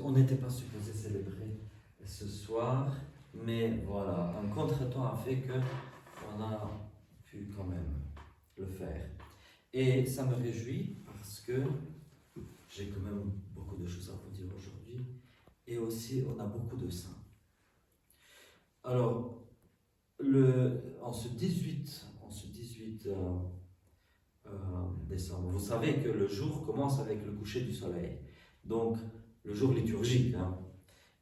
on n'était pas supposé célébrer ce soir, mais voilà, un contretemps a fait qu'on a pu quand même le faire. Et ça me réjouit parce que j'ai quand même beaucoup de choses à vous dire aujourd'hui, et aussi on a beaucoup de saints. Alors, en ce 18 décembre, vous savez que le jour commence avec le coucher du soleil, donc le jour liturgique, hein.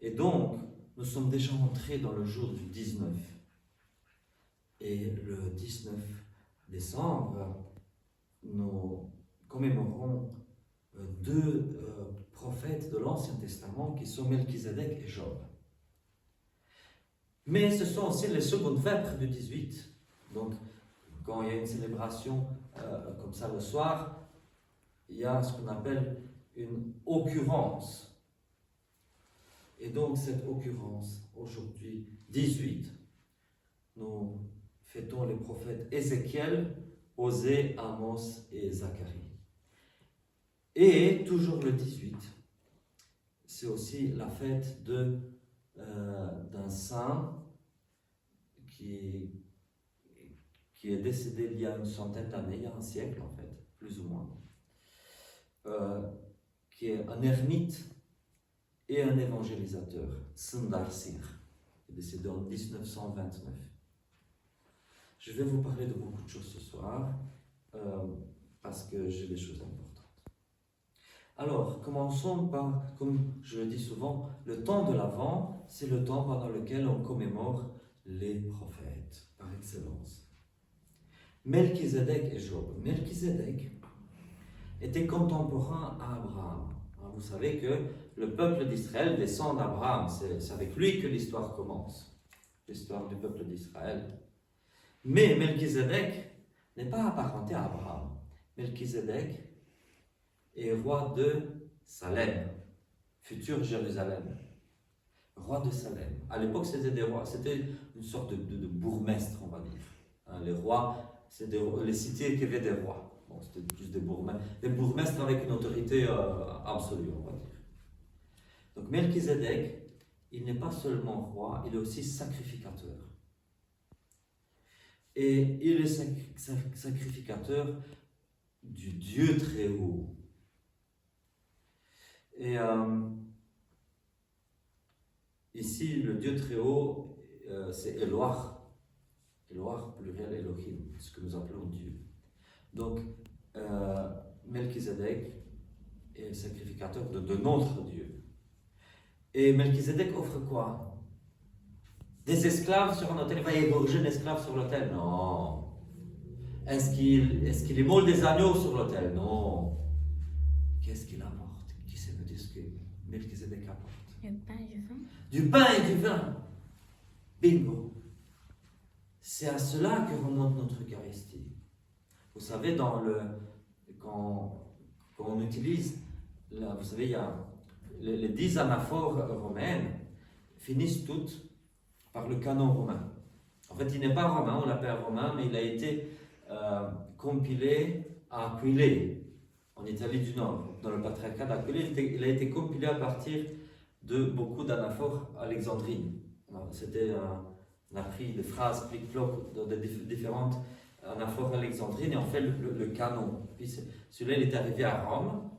Et donc, nous sommes déjà entrés dans le jour du 19. Et le 19 décembre, nous commémorons deux prophètes de l'Ancien Testament qui sont Melchizedek et Job. Mais ce sont aussi les secondes vêpres du 18. Donc, quand il y a une célébration comme ça le soir, il y a ce qu'on appelle une occurrence. Et donc, cette occurrence, aujourd'hui, 18, nous fêtons les prophètes Ézéchiel, Osée, Amos et Zacharie. Et toujours le 18, c'est aussi la fête d'un saint qui est décédé il y a une centaine d'années, il y a un siècle en fait, plus ou moins, qui est un ermite et un évangélisateur, Sundarsir, qui est décédé en 1929. Je vais vous parler de beaucoup de choses ce soir, parce que j'ai des choses importantes. Alors, commençons par, comme je le dis souvent, le temps de l'Avent, c'est le temps pendant lequel on commémore les prophètes, par excellence. Melchizedek et Job. Melchizedek était contemporain à Abraham. Vous savez que le peuple d'Israël descend d'Abraham, c'est avec lui que l'histoire commence, l'histoire du peuple d'Israël. Mais Melchizedek n'est pas apparenté à Abraham. Melchizedek est roi de Salem, futur Jérusalem. Roi de Salem. À l'époque, c'était des rois, c'était une sorte de bourgmestre, on va dire. Les rois, c'est les cités qui avaient des rois. Bon, c'était plus des bourgmestres avec une autorité absolue, on va dire. Donc Melchizedek, il n'est pas seulement roi, il est aussi sacrificateur. Et il est sacrificateur du Dieu très haut. Et ici, le Dieu très haut, c'est Eloah. Eloah, pluriel Elohim, ce que nous appelons Dieu. Donc, Melchizedek est sacrificateur de notre Dieu. Et Melchizedek offre quoi? Des esclaves sur un autel. Il va égorger un esclave sur l'autel? Non. Est-ce qu'il émole des agneaux sur l'autel? Non. Qu'est-ce qu'il apporte? Qui sait me dire ce que Melchizedek apporte? Du pain et du vin. Du pain et du vin. Bingo. C'est à cela que remonte notre Eucharistie. Vous savez, quand on utilise, vous savez, il y a les 10 anaphores romaines finissent toutes par le canon romain. En fait, il n'est pas romain, on l'appelle romain, mais il a été compilé à Aquileia, en Italie du Nord, dans le patriarcat d'Aquileia. Il a été compilé à partir de beaucoup d'anaphores alexandrines. C'était on a pris des phrases plic-ploc de différentes anaphores alexandrines et on fait le canon. Puis celui-là, il est arrivé à Rome,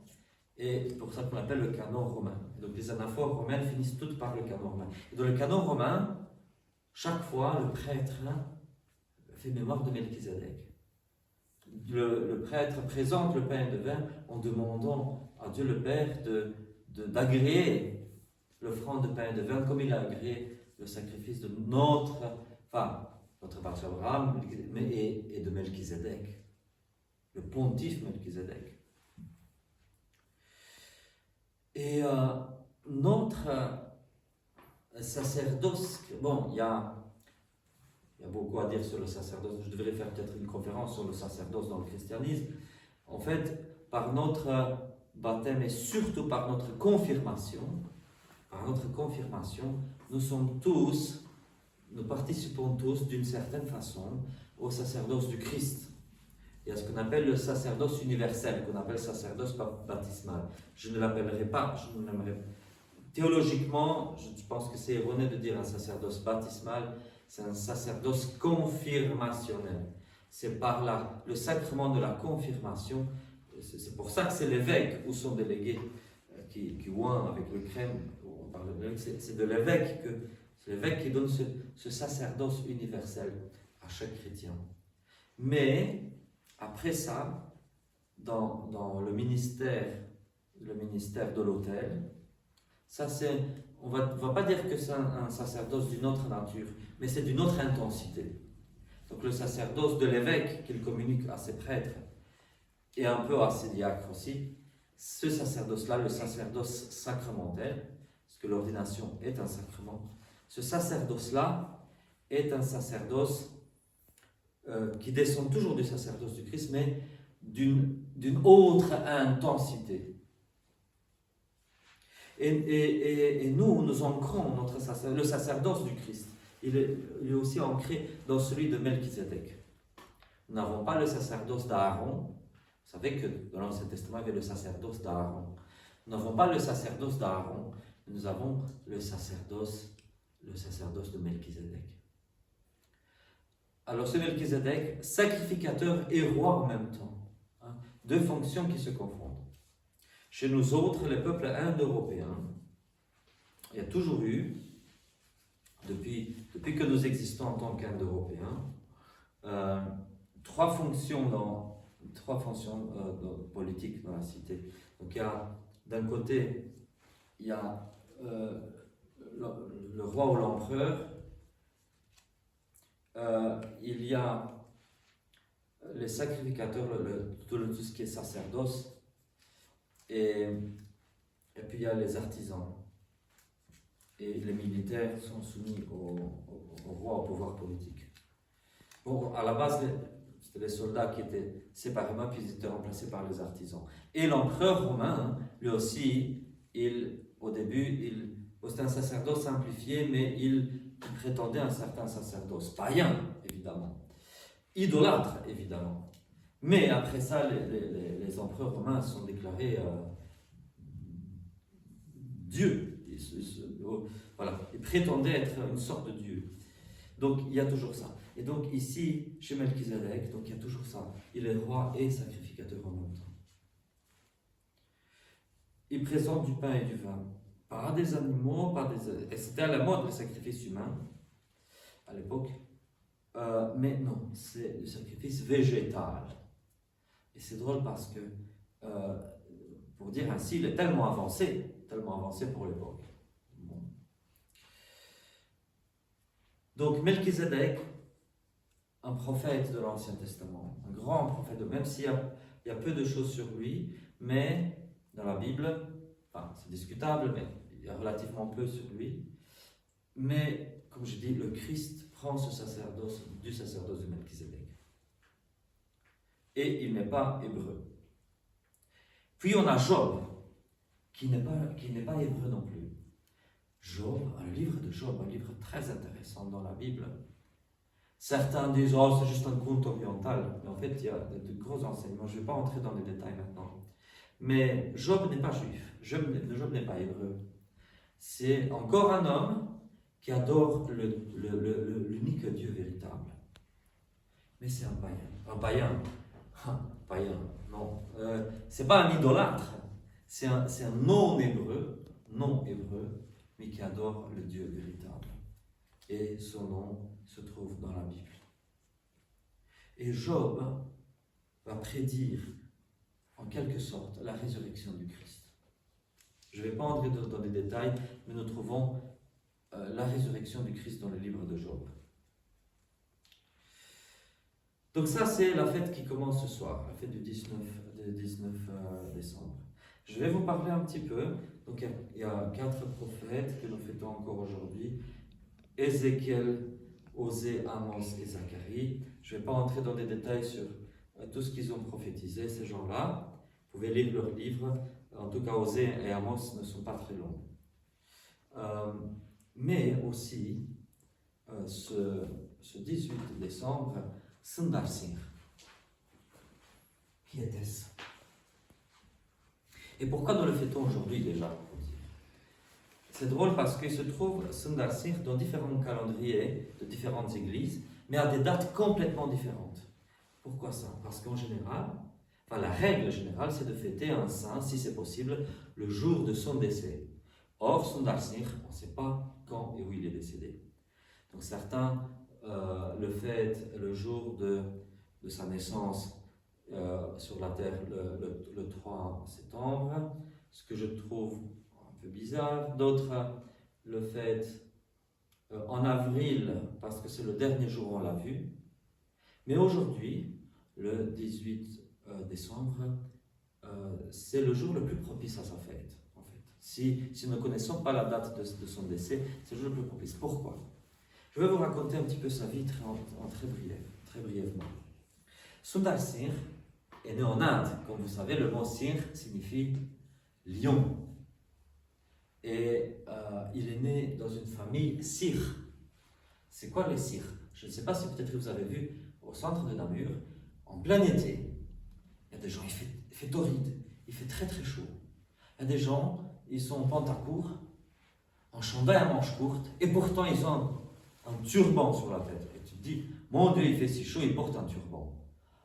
et c'est pour ça qu'on l'appelle le canon romain. Et donc les anaphores romaines finissent toutes par le canon romain. Et dans le canon romain, chaque fois, le prêtre fait mémoire de Melchizedek. Le prêtre présente le pain et le vin en demandant à Dieu le Père d'agréer l'offrande de pain et de vin comme il a agréé le sacrifice de notre patriarche Abraham et de Melchizedek, le pontife Melchizedek. Et notre sacerdoce, bon, il y a beaucoup à dire sur le sacerdoce. Je devrais faire peut-être une conférence sur le sacerdoce dans le christianisme. En fait, par notre baptême et surtout par notre confirmation, nous participons tous d'une certaine façon au sacerdoce du Christ. Il y a ce qu'on appelle le sacerdoce universel, qu'on appelle sacerdoce baptismal. Je ne l'appellerai pas, je ne l'aimerais. Théologiquement, je pense que c'est erroné de dire un sacerdoce baptismal, c'est un sacerdoce confirmationnel. C'est par le sacrement de la confirmation, c'est pour ça que c'est l'évêque ou son délégué qui oint avec le crème, c'est de l'évêque c'est l'évêque qui donne ce sacerdoce universel à chaque chrétien. Mais après ça, dans le ministère de l'autel, ça c'est, on va pas dire que c'est un sacerdoce d'une autre nature, mais c'est d'une autre intensité. Donc le sacerdoce de l'évêque qu'il communique à ses prêtres et un peu à ses diacres aussi, ce sacerdoce-là, le sacerdoce sacramentel, parce que l'ordination est un sacrement, ce sacerdoce-là est un sacerdoce qui descend toujours du sacerdoce du Christ, mais d'une autre intensité. Et nous ancrons le sacerdoce du Christ. Il est aussi ancré dans celui de Melchizedek. Nous n'avons pas le sacerdoce d'Aaron. Vous savez que dans l'Ancien Testament, il y avait le sacerdoce d'Aaron. Nous n'avons pas le sacerdoce d'Aaron, nous avons le sacerdoce de Melchizedek. Alors ce Melchizedek, sacrificateur et roi en même temps. Hein, deux fonctions qui se confondent. Chez nous autres, les peuples indo-européens, il y a toujours eu, depuis que nous existons en tant qu'Indo-Européens, trois fonctions politiques dans la cité. Donc il y a, d'un côté, il y a le roi ou l'empereur, il y a les sacrificateurs, tout ce qui est sacerdoce, et puis il y a les artisans. Et les militaires sont soumis au roi, au pouvoir politique. Bon, à la base, c'était les soldats qui étaient séparément, puis ils étaient remplacés par les artisans. Et l'empereur romain, lui aussi, au début, c'était un sacerdoce simplifié, mais il prétendait un certain sacerdoce. Païen, évidemment. Idolâtre, évidemment. Mais après ça, les empereurs romains sont déclarés dieux. Voilà. Ils prétendaient être une sorte de dieu. Donc il y a toujours ça. Et donc ici, chez Melchizedek, donc il y a toujours ça. Il est roi et sacrificateur en même temps. Il présente du pain et du vin. Pas des animaux, et c'était à la mode le sacrifice humain à l'époque. Mais non, c'est le sacrifice végétal. Et c'est drôle parce que, pour dire ainsi, il est tellement avancé pour l'époque. Bon. Donc Melchizedek, un prophète de l'Ancien Testament, un grand prophète, même s'il y a peu de choses sur lui, mais dans la Bible, enfin, c'est discutable, mais il y a relativement peu sur lui. Mais, comme je dis, le Christ prend ce sacerdoce de Melchizedek. Et il n'est pas hébreu. Puis on a Job, qui n'est pas hébreu non plus. Job, un livre de Job, un livre très intéressant dans la Bible. Certains disent, oh, c'est juste un conte oriental. Mais en fait, il y a de gros enseignements. Je ne vais pas entrer dans les détails maintenant. Mais Job n'est pas juif. Job n'est pas hébreu. C'est encore un homme qui adore l'unique Dieu véritable. Mais c'est un païen. Païen, non. C'est pas un idolâtre. C'est un non-hébreu, mais qui adore le Dieu véritable. Et son nom se trouve dans la Bible. Et Job va prédire, en quelque sorte, la résurrection du Christ. Je ne vais pas entrer dans les détails, mais nous trouvons la résurrection du Christ dans le livre de Job. Donc ça, c'est la fête qui commence ce soir, la fête du 19 décembre. Je vais vous parler un petit peu. Donc il y a 4 prophètes que nous fêtons encore aujourd'hui. Ézéchiel, Osée, Amos et Zacharie. Je ne vais pas entrer dans les détails sur tout ce qu'ils ont prophétisé, ces gens-là. Vous pouvez lire leurs livres. En tout cas, Osée et Amos ne sont pas très longs. Mais aussi, ce 18 décembre, Sundarsingh. Qui était-ce? Et pourquoi nous le fêtons aujourd'hui déjà? C'est drôle parce qu'il se trouve Sundarsir dans différents calendriers de différentes églises, mais à des dates complètement différentes. Pourquoi ça? Parce qu'en général, la règle générale, c'est de fêter un saint, si c'est possible, le jour de son décès. Or, Sundarsir, on ne sait pas quand et où il est décédé. Donc certains le fêtent le jour de sa naissance sur la terre le 3 septembre, ce que je trouve un peu bizarre. D'autres le fêtent en avril parce que c'est le dernier jour où on l'a vu. Mais aujourd'hui, le 18 décembre, c'est le jour le plus propice à sa fête. En fait. Si nous ne connaissons pas la date de son décès, c'est le jour le plus propice. Pourquoi? Je vais vous raconter un petit peu sa vie très brièvement. Sundarsir est né en Inde. Comme vous savez, le mot Sir signifie lion. Et il est né dans une famille Sir. C'est quoi les Sir? Je ne sais pas si peut-être vous avez vu au centre de Namur, en plein été, il y a des gens, il fait torride, il fait très très chaud. Il y a des gens, ils sont en pantacourt, en chandail à manches courtes, et pourtant ils ont un turban sur la tête. Et tu te dis, mon Dieu, il fait si chaud, il porte un turban.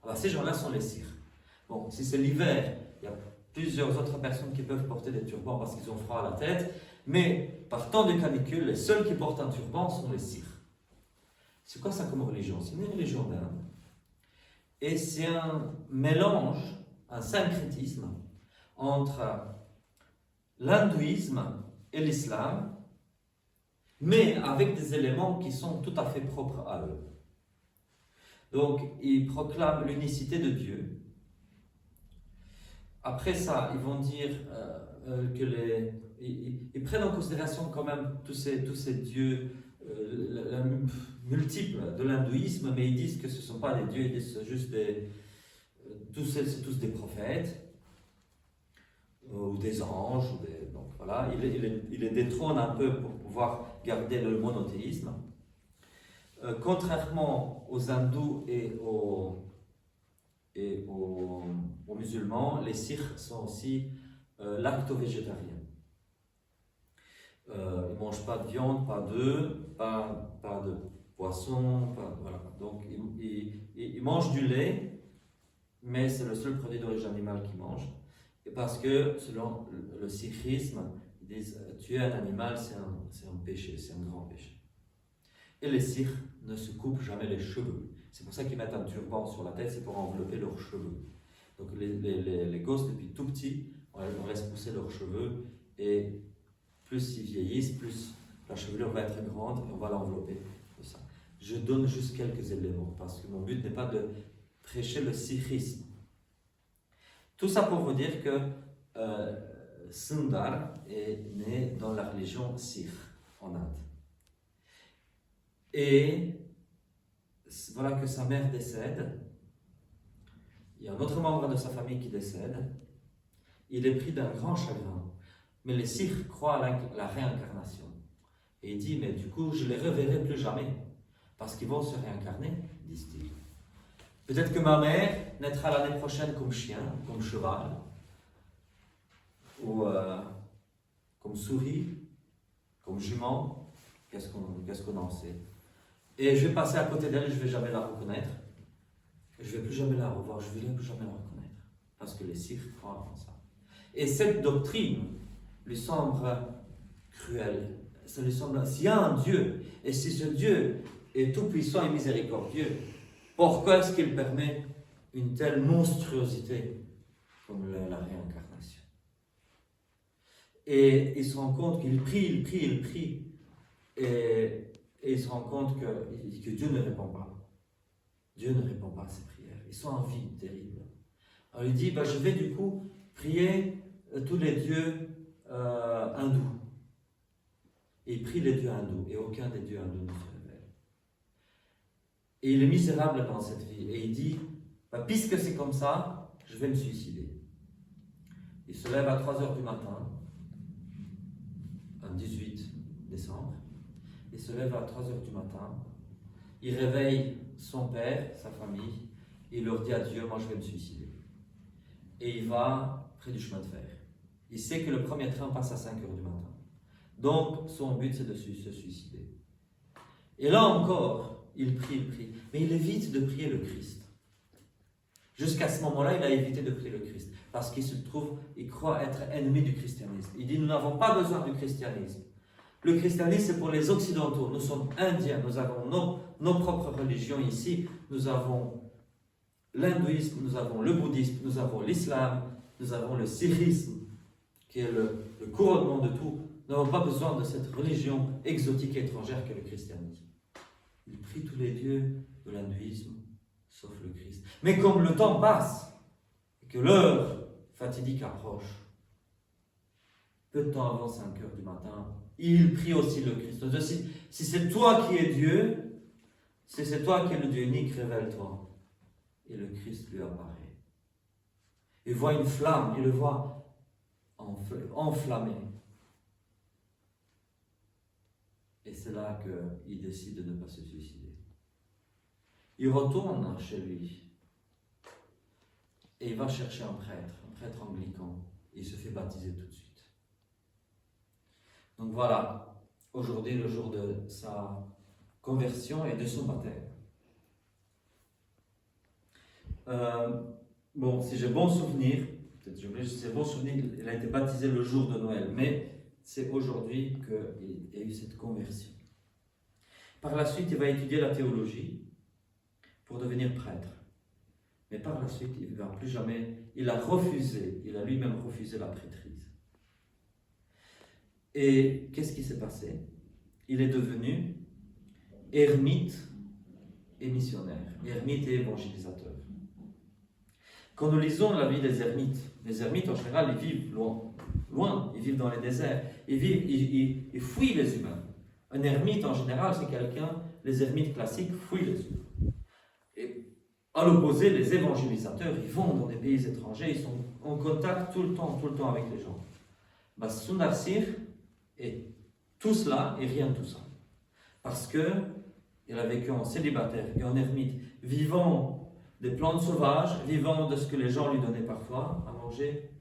Alors ces gens-là sont les Sirs. Bon, si c'est l'hiver, il y a plusieurs autres personnes qui peuvent porter des turbans parce qu'ils ont froid à la tête, mais par temps de canicule, les seuls qui portent un turban sont les Sirs. C'est quoi ça comme religion? C'est une religion d'Inde. Et c'est un mélange, un syncrétisme entre l'hindouisme et l'islam, mais avec des éléments qui sont tout à fait propres à eux. Donc, ils proclament l'unicité de Dieu. Après ça, ils vont dire ils prennent en considération quand même tous ces dieux multiples de l'hindouisme, mais ils disent que ce ne sont pas des dieux, ils disent que c'est juste c'est tous des prophètes, ou des anges, donc voilà, il les détrône un peu pour pouvoir garder le monothéisme. Contrairement aux hindous et aux musulmans, les Sikhs sont aussi lacto-végétariens. Ils ne mangent pas de viande, pas d'œufs, pas de poisson, voilà. Donc ils mangent du lait, mais c'est le seul produit d'origine animale qu'ils mangent. Et parce que selon le sikhisme, ils disent tuer un animal, c'est un péché, c'est un grand péché. Et les Sikhs ne se coupent jamais les cheveux. C'est pour ça qu'ils mettent un turban sur la tête, c'est pour envelopper leurs cheveux. Donc les gosses, depuis tout petit, on laisse pousser leurs cheveux, et plus ils vieillissent, plus la chevelure va être grande, et on va l'envelopper de ça. Je donne juste quelques éléments, parce que mon but n'est pas de prêcher le sikhisme. Tout ça pour vous dire que Sundar est né dans la religion Sikh en Inde. Et voilà que sa mère décède. Il y a un autre membre de sa famille qui décède. Il est pris d'un grand chagrin. Mais les Sikhs croient à la réincarnation. Et il dit, mais du coup, je les reverrai plus jamais. Parce qu'ils vont se réincarner, disent-ils. Peut-être que ma mère naîtra l'année prochaine comme chien, comme cheval, ou comme souris, comme jument. Qu'est-ce qu'on en sait? Et je vais passer à côté d'elle, je ne vais jamais la reconnaître. Je ne vais plus jamais la revoir, je ne vais plus jamais la reconnaître. Parce que les Sikhs croient en ça. Et cette doctrine lui semble cruelle. Ça lui semble, s'il y a un Dieu, et si ce Dieu est tout-puissant et miséricordieux, pourquoi est-ce qu'il permet une telle monstruosité comme la réincarnation? Et il se rend compte qu'il prie, et il se rend compte que Dieu ne répond pas. Dieu ne répond pas à ses prières. Ils sont en vie terrible. Alors il dit, je vais du coup prier tous les dieux hindous. Et il prie les dieux hindous, et aucun des dieux hindous ne se révèle. Et il est misérable dans cette vie, et il dit, puisque c'est comme ça, je vais me suicider. Il se lève à 3h du matin, un 18 décembre, il se lève à 3h du matin, il réveille son père, sa famille, et il leur dit à Dieu, moi je vais me suicider. et il va près du chemin de fer. Il sait que le premier train passe à 5 heures du matin. Donc, son but, c'est de se suicider. Et là encore, il prie, mais il évite de prier le Christ. Jusqu'à ce moment-là, il a évité de prier le Christ, parce qu'il se trouve, il croit être ennemi du christianisme. Il dit, nous n'avons pas besoin du christianisme. Le christianisme, c'est pour les occidentaux. Nous sommes indiens, nous avons nos propres religions ici. Nous avons l'hindouisme, nous avons le bouddhisme, nous avons l'islam, nous avons le sikhisme, qui est le couronnement de tout. Nous n'avons pas besoin de cette religion exotique et étrangère qu'est le christianisme. Il prie tous les dieux de l'hindouisme, sauf le Christ. Mais comme le temps passe, et que l'heure fatidique approche, peu de temps avant 5 heures du matin, il prie aussi le Christ. Si c'est toi qui es Dieu, si c'est toi qui es le Dieu unique, révèle-toi. Et le Christ lui apparaît. Il voit une flamme, il le voit enflammé. Et c'est là qu'il décide de ne pas se suicider. Il retourne chez lui et il va chercher un prêtre anglican. Et il se fait baptiser tout de suite. Donc voilà, aujourd'hui le jour de sa conversion et de son baptême. Bon, si j'ai bon souvenir, peut-être j'ai bon souvenir, il a été baptisé le jour de Noël, mais c'est aujourd'hui qu'il a eu cette conversion. Par la suite, il va étudier la théologie pour devenir prêtre. Mais par la suite, il ne va plus jamais, il a lui-même refusé la prêtrise. Et qu'est-ce qui s'est passé? Il est devenu ermite et missionnaire, ermite et évangélisateur. Quand nous lisons la vie des ermites en général, ils vivent loin, ils vivent dans les déserts, ils fuient les humains. Un ermite en général, c'est quelqu'un, les ermites classiques fuient les humains. Et à l'opposé, les évangélisateurs, ils vont dans des pays étrangers, ils sont en contact tout le temps avec les gens. Sundar Singh est tout cela et rien de tout ça. Parce qu'il a vécu en célibataire et en ermite, vivant des plantes sauvages, vivant de ce que les gens lui donnaient parfois à manger,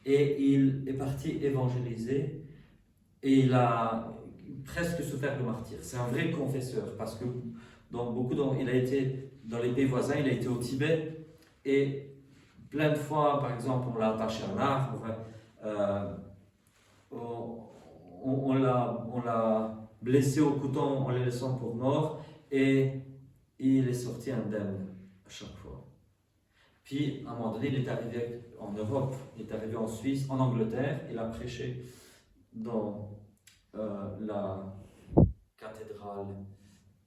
et il est parti évangéliser, et il a presque souffert le martyre. C'est un vrai confesseur, parce que il a été dans les pays voisins, il a été au Tibet, et plein de fois, par exemple, on l'a attaché à un arbre, on l'a blessé au couteau en le laissant pour mort, et il est sorti indemne à chaque fois. Puis, à un moment donné, il est arrivé en Europe, il est arrivé en Suisse, en Angleterre, il a prêché dans la cathédrale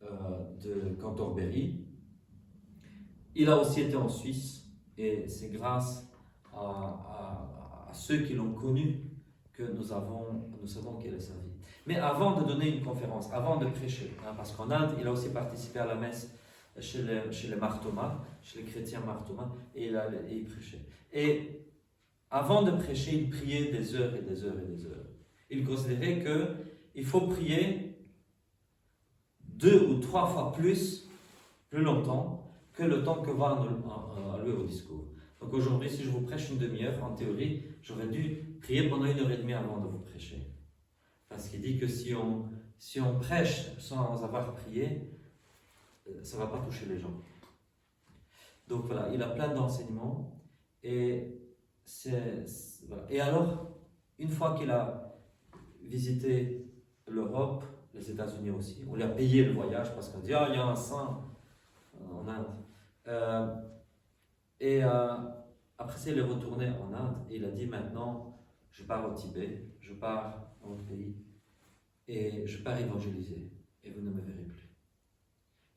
de Canterbury. Il a aussi été en Suisse, et c'est grâce à ceux qui l'ont connu que nous savons quelle est sa vie. Mais avant de donner une conférence, avant de prêcher, parce qu'en Inde, il a aussi participé à la messe chez les Marthomas, chez les chrétiens Marthomas, et il prêchait. Et avant de prêcher, il priait des heures et des heures et des heures. Il considérait qu'il faut prier 2 ou 3 fois plus longtemps que le temps que va allouer au discours. Donc aujourd'hui, si je vous prêche une demi-heure, en théorie, j'aurais dû prier pendant 1h30 avant de vous prêcher. Parce qu'il dit que si on prêche sans avoir prié, ça ne va pas toucher les gens. Donc voilà, il a plein d'enseignements. Et voilà. Et alors, une fois qu'il a visité l'Europe, les États-Unis aussi, on lui a payé le voyage parce qu'on dit, il y a un saint en Inde. Après ça, il est retourné en Inde et il a dit, maintenant, je pars au Tibet, je pars dans votre pays et je pars évangéliser et vous ne me verrez plus.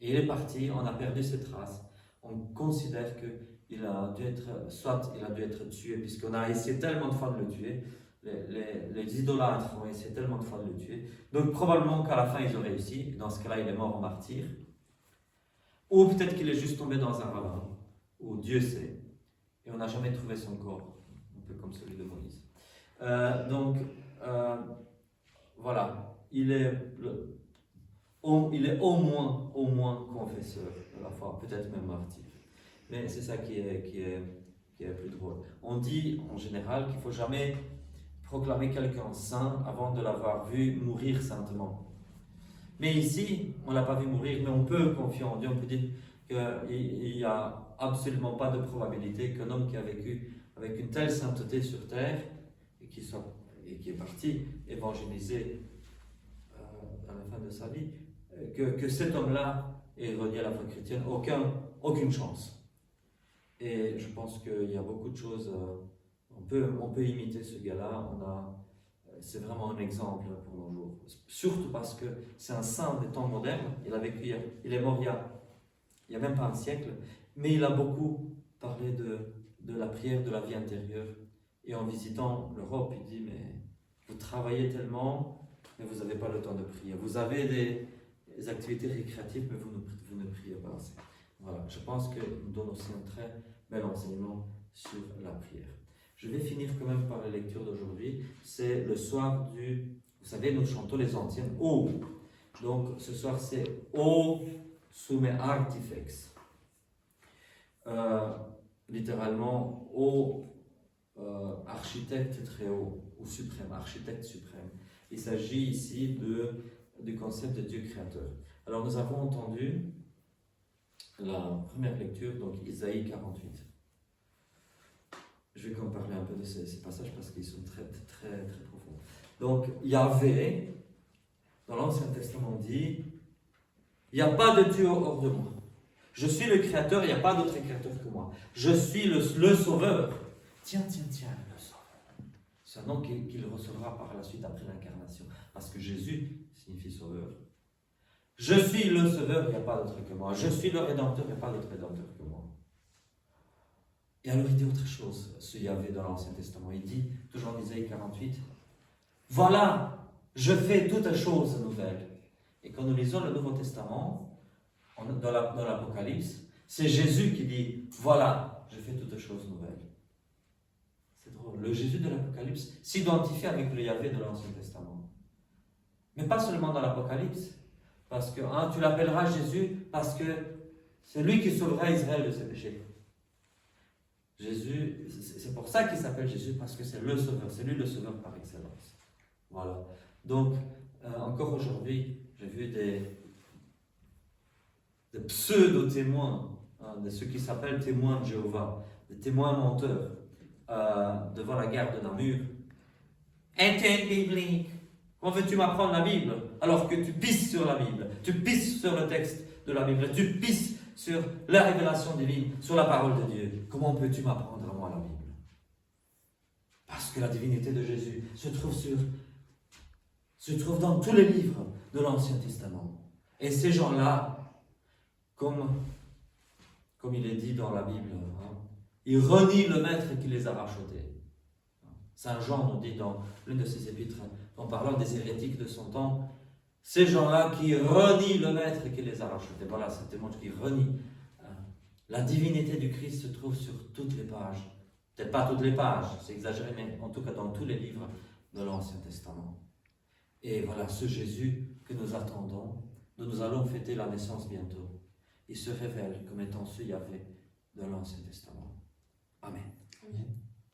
Et il est parti, on a perdu ses traces. On considère qu'il a dû être tué, puisqu'on a essayé tellement de fois de le tuer. Les idolâtres ont essayé tellement de fois de le tuer. Donc probablement qu'à la fin ils ont réussi. Dans ce cas-là, il est mort en martyr. Ou peut-être qu'il est juste tombé dans un ravin, ou Dieu sait. Et on n'a jamais trouvé son corps, un peu comme celui de Moïse. Voilà, il est au moins confesseur de la foi, peut-être même martyr. Mais c'est ça qui est qui est plus drôle. On dit en général qu'il ne faut jamais proclamer quelqu'un saint avant de l'avoir vu mourir saintement. Mais ici, on ne l'a pas vu mourir, mais on peut confier en Dieu, on peut dire qu'il n'y a absolument pas de probabilité qu'un homme qui a vécu avec une telle sainteté sur terre et qui est parti évangéliser à la fin de sa vie, que cet homme-là ait renié la foi chrétienne, aucune chance. Et je pense qu'il y a beaucoup de choses, on peut imiter ce gars-là, c'est vraiment un exemple pour nos jours. Surtout parce que c'est un saint des temps modernes, il est mort il n'y a même pas un siècle, mais il a beaucoup parlé de la prière, de la vie intérieure. Et en visitant l'Europe, il dit, mais vous travaillez tellement, mais vous n'avez pas le temps de prier. Vous avez des activités récréatives, mais vous ne priez pas assez. Voilà, je pense qu'il nous donne aussi un très bel enseignement sur la prière. Je vais finir quand même par la lecture d'aujourd'hui. C'est le soir vous savez, nous chantons les anciennes O. Donc ce soir c'est O summe artifex. Littéralement O architecte très haut ou suprême, architecte suprême. Il s'agit ici du concept de Dieu créateur. Alors nous avons entendu la première lecture, donc Isaïe 48. Je vais quand même parler un peu de ces passages parce qu'ils sont très, très, très profonds. Donc, Yahvé, dans l'Ancien Testament, dit il n'y a pas de Dieu hors de moi. Je suis le Créateur, il n'y a pas d'autre Créateur que moi. Je suis le Sauveur. Tiens, le Sauveur. C'est un nom qu'il recevra par la suite après l'incarnation. Parce que Jésus signifie Sauveur. Je suis le Sauveur, il n'y a pas d'autre que moi. Je suis le Rédempteur, il n'y a pas d'autre Rédempteur que moi. Et alors il dit autre chose, ce Yahvé dans l'Ancien Testament. Il dit, toujours en Isaïe 48, voilà, je fais toutes choses nouvelles. Et quand nous lisons le Nouveau Testament, dans l'Apocalypse, c'est Jésus qui dit, voilà, je fais toutes choses nouvelles. C'est drôle. Le Jésus de l'Apocalypse s'identifie avec le Yahvé de l'Ancien Testament. Mais pas seulement dans l'Apocalypse. Parce que tu l'appelleras Jésus parce que c'est lui qui sauvera Israël de ses péchés. Jésus, c'est pour ça qu'il s'appelle Jésus, parce que c'est le Sauveur, c'est lui le Sauveur par excellence. Voilà. Donc, encore aujourd'hui, j'ai vu des pseudo-témoins, de ceux qui s'appellent témoins de Jéhovah, des témoins menteurs, devant la gare de Namur. Interne biblique. Comment veux-tu m'apprendre la Bible alors que tu pisses sur la Bible, tu pisses sur le texte de la Bible, tu pisses sur la révélation divine, sur la parole de Dieu. Comment peux-tu m'apprendre à moi la Bible? Parce que la divinité de Jésus se trouve dans tous les livres de l'Ancien Testament. Et ces gens-là, comme il est dit dans la Bible, ils renient le maître qui les a rachetés. Saint Jean nous dit dans l'une de ses épîtres, en parlant des hérétiques de son temps, ces gens-là qui renient le maître qui les a rachetés. Voilà, c'est témoignage qui renie. La divinité du Christ se trouve sur toutes les pages. Peut-être pas toutes les pages, c'est exagéré, mais en tout cas dans tous les livres de l'Ancien Testament. Et voilà, ce Jésus que nous attendons, dont nous allons fêter la naissance bientôt, il se révèle comme étant ce Yahvé de l'Ancien Testament. Amen. Amen.